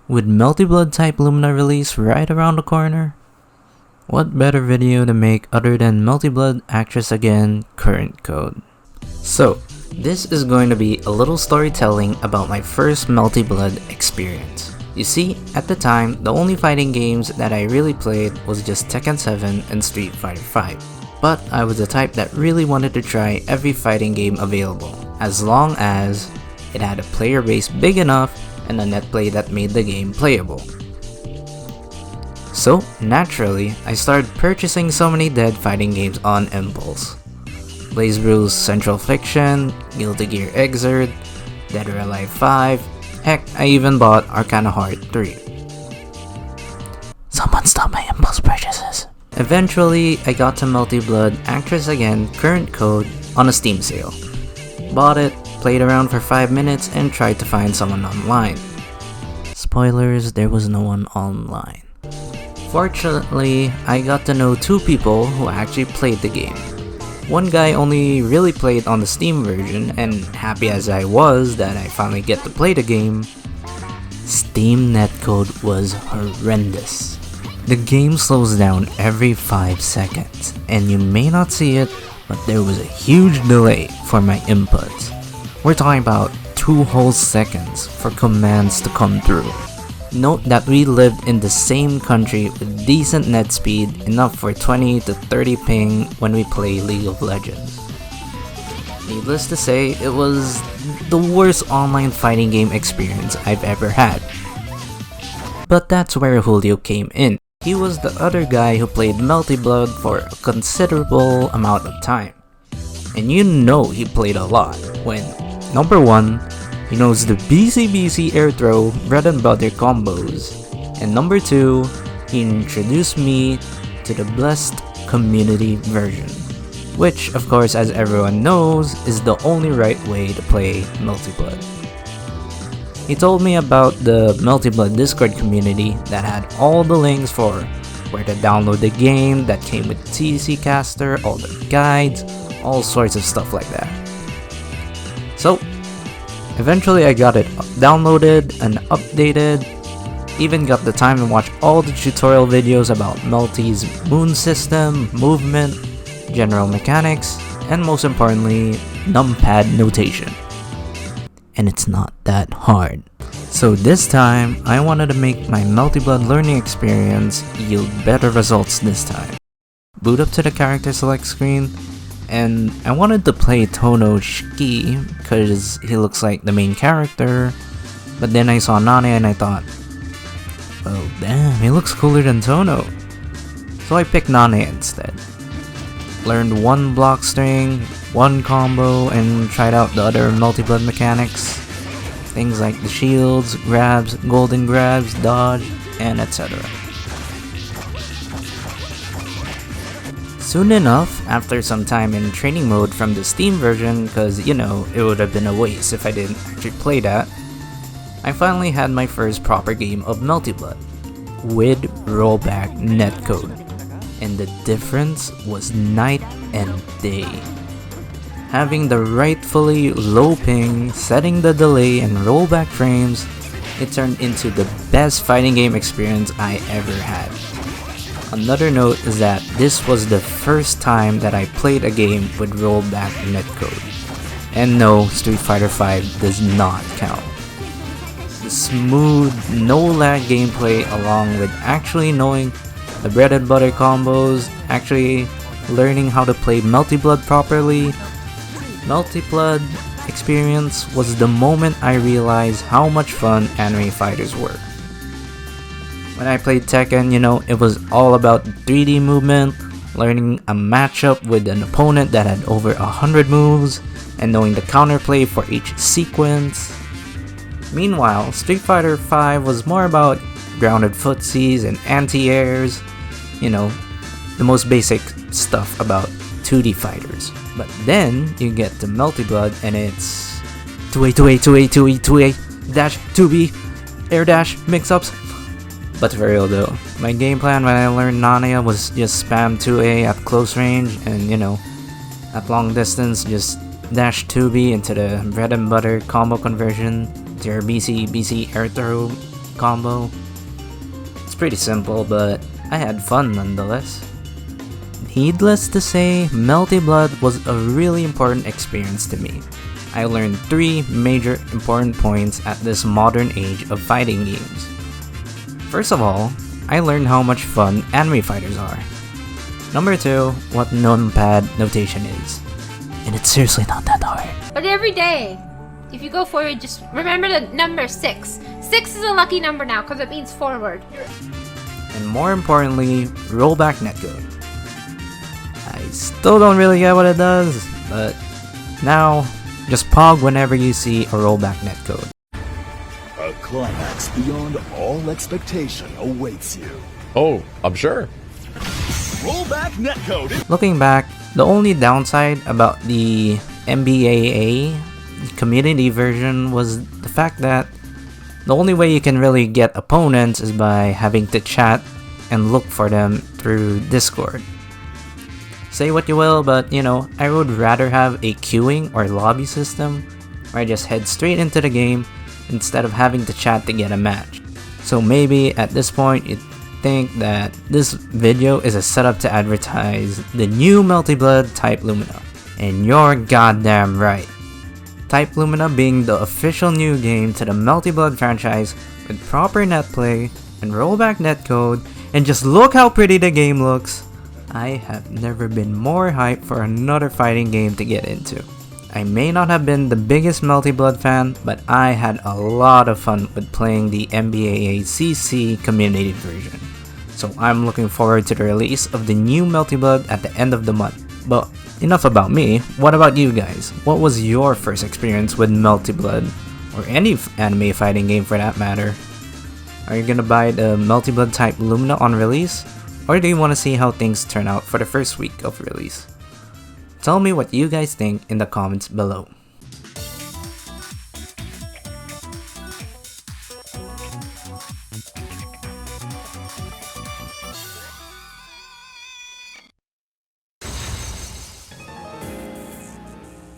With Melty Blood type Lumina release right around the corner, what better video to make other than Melty Blood Actress Again current code? So, this is going to be a little storytelling about my first Melty Blood experience. You see, at the time, the only fighting games that I really played was just Tekken 7 and Street Fighter 5. But I was the type that really wanted to try every fighting game available, as long as it had a player base big enough and a net play that made the game playable. So, naturally, I started purchasing so many dead fighting games on impulse. BlazBlue's Central Fiction, Guilty Gear Xrd, Dead or Alive 5, heck, I even bought Arcana Heart 3. Someone stop my impulse purchases. Eventually, I got to Melty Blood Actress Again current code on a Steam sale. Bought it, played around for 5 minutes, and tried to find someone online. Spoilers, there was no one online. Fortunately, I got to know 2 people who actually played the game. One guy only really played on the Steam version, and happy as I was that I finally get to play the game, Steam netcode was horrendous. The game slows down every 5 seconds, and you may not see it, but there was a huge delay for my inputs. We're talking about 2 whole seconds for commands to come through. Note that we lived in the same country with decent net speed, enough for 20 to 30 ping when we play League of Legends. Needless to say, it was the worst online fighting game experience I've ever had. But that's where Julio came in. He was the other guy who played Melty Blood for a considerable amount of time. And you know he played a lot when, number 1, he knows the BC air throw bread and butter combos, and number 2, he introduced me to the Blessed Community version, which of course, as everyone knows, is the only right way to play Melty Blood. He told me about the Melty Blood Discord community that had all the links for where to download the game, that came with TC Caster, all the guides, all sorts of stuff like that. So, eventually I got it downloaded and updated, even got the time to watch all the tutorial videos about Melty's moon system, movement, general mechanics, and most importantly, numpad notation. And it's not that hard. So this time, I wanted to make my Melty Blood learning experience yield better results this time. Boot up to the character select screen, and I wanted to play Tono Shiki because he looks like the main character, but then I saw Nane and I thought, oh damn, he looks cooler than Tono. So I picked Nane instead. Learned 1 block string, 1 combo, and tried out the other Melty Blood mechanics. Things like the shields, grabs, golden grabs, dodge, and etc. Soon enough, after some time in training mode from the Steam version, cause you know, it would have been a waste if I didn't actually play that, I finally had my first proper game of Melty Blood, with rollback netcode. And the difference was night and day. Having the rightfully low ping, setting the delay and rollback frames, it turned into the best fighting game experience I ever had. Another note is that this was the first time that I played a game with rollback netcode. And no, Street Fighter 5 does not count. The smooth, no lag gameplay along with actually knowing the bread and butter combos, actually learning how to play Melty Blood properly. Melty Blood experience was the moment I realized how much fun anime fighters were. When I played Tekken, you know, it was all about 3D movement, learning a matchup with an opponent that had over 100 moves, and knowing the counterplay for each sequence. Meanwhile, Street Fighter 5 was more about grounded footsies and anti-airs, you know, the most basic stuff about 2D fighters. But then you get to Melty Blood and it's 2A, 2A, 2A, 2A, 2A, dash, 2B, air dash, mix-ups. But for real though, my game plan when I learned Nania was just spam 2A at close range and you know, at long distance just dash 2B into the bread and butter combo conversion to your BC air throw combo. It's pretty simple, but I had fun nonetheless. Needless to say, Melty Blood was a really important experience to me. I learned 3 major important points at this modern age of fighting games. First of all, I learned how much fun anime fighters are. Number 2, what numpad notation is. And it's seriously not that hard. But every day, if you go forward, just remember the number 6. 6 is a lucky number now because it means forward. And more importantly, rollback netcode. I still don't really get what it does, but now, just pog whenever you see a rollback netcode. A climax beyond all expectation awaits you. Oh, I'm sure. Rollback netcode. Looking back, the only downside about the MBAA community version was the fact that the only way you can really get opponents is by having to chat and look for them through Discord. Say what you will, but I would rather have a queuing or lobby system where I just head straight into the game instead of having to chat to get a match. So maybe at this point you think that this video is a setup to advertise the new Melty Blood Type Lumina. And you're goddamn right. Type Lumina being the official new game to the Melty Blood franchise with proper net play and rollback netcode, and just look how pretty the game looks. I have never been more hyped for another fighting game to get into. I may not have been the biggest Melty Blood fan, but I had a lot of fun with playing the MBAA CC community version. So I'm looking forward to the release of the new Melty Blood at the end of the month. But enough about me, what about you guys? What was your first experience with Melty Blood? Or any anime fighting game for that matter? Are you gonna buy the Melty Blood Type Lumina on release? Or do you want to see how things turn out for the first week of release? Tell me what you guys think in the comments below.